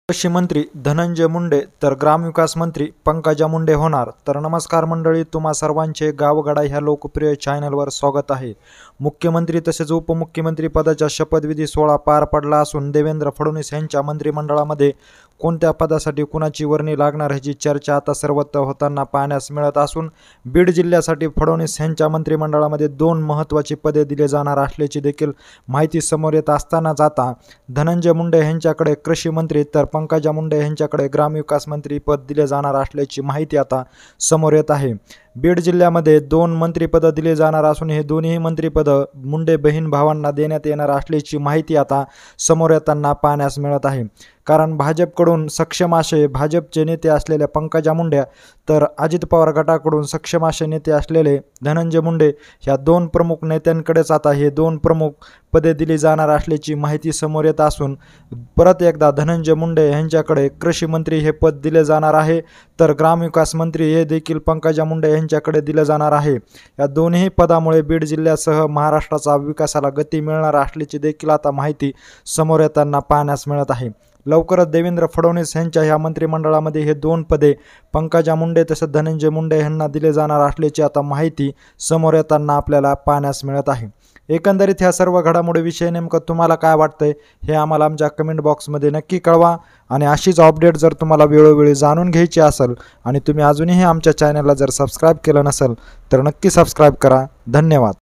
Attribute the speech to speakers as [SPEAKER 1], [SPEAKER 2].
[SPEAKER 1] कृषी मंत्री धनंजय मुंडे तर ग्रामविकास मंत्री पंकजा मुंडे होणार। तर नमस्कार मंडळी, तुम्हा सर्वांचे गावगाडा ह्या लोकप्रिय चॅनलवर स्वागत आहे। मुख्यमंत्री तसेच उपमुख्यमंत्री पदाचा शपथविधी सोहळा पार पडला असून देवेंद्र फडणवीस यांच्या मंत्रिमंडळामध्ये कोणत्या पदासाठी कुणाची वर्णी लागणार ह्याची चर्चा आता सर्वत्र होताना पाहण्यास मिळत असून बीड जिल्ह्यासाठी फडणवीस यांच्या मंत्रिमंडळामध्ये 2 महत्त्वाची पदे दिले जाणार असल्याची देखील माहिती समोर येत असतानाच आता धनंजय मुंडे यांच्याकडे कृषी मंत्री तर पंकजा मुंडे यांच्याकडे ग्रामविकास मंत्री पद दिले जाणार असल्याची माहिती आता समोर येत आहे। बीड जिल्ह्यामध्ये 2 मंत्रिपद दिले जाणार असून हे दोन्ही मंत्रिपद मुंडे बहीण भावांना देण्यात येणार असल्याची माहिती आता समोर येताना पाहण्यास मिळत आहे। कारण भाजपकडून सक्षम असे भाजपचे नेते असलेले पंकजा मुंडे तर अजित पवार गटाकडून सक्षम असे नेते असलेले धनंजय मुंडे ह्या 2 प्रमुख नेत्यांकडेच आता हे 2 प्रमुख पदे दिली जाणार असल्याची माहिती समोर येत असून परत एकदा धनंजय मुंडे यांच्याकडे कृषी मंत्री हे पद दिले जाणार आहे तर ग्रामविकास मंत्री हे देखील पंकजा मुंडे यांच्याकडे दिले जाणार आहे। या दोन्ही पदामुळे बीड जिल्ह्यासह महाराष्ट्राचा विकासाला गती मिळणार असल्याची देखील आता माहिती समोर येताना पाहण्यास मिळत आहे। लवकरच देवेंद्र फडणवीस यांच्या ह्या मंत्रिमंडळामध्ये हे 2 पदे पंकजा मुंडे तसेच धनंजय मुंडे यांना दिले जाणार असल्याची आता माहिती समोर येताना आपल्याला पाहण्यास मिळत आहे। एकंदरीत ह्या सर्व घडामोडीविषयी नेमकं तुम्हाला काय वाटतंय हे आम्हाला आमच्या कमेंट बॉक्समध्ये नक्की कळवा आणि अशीच अपडेट जर तुम्हाला वेळोवेळी जाणून घ्यायची असेल आणि तुम्ही अजूनही आमच्या चॅनलला जर सबस्क्राईब केलं नसेल तर नक्की सबस्क्राईब करा। धन्यवाद।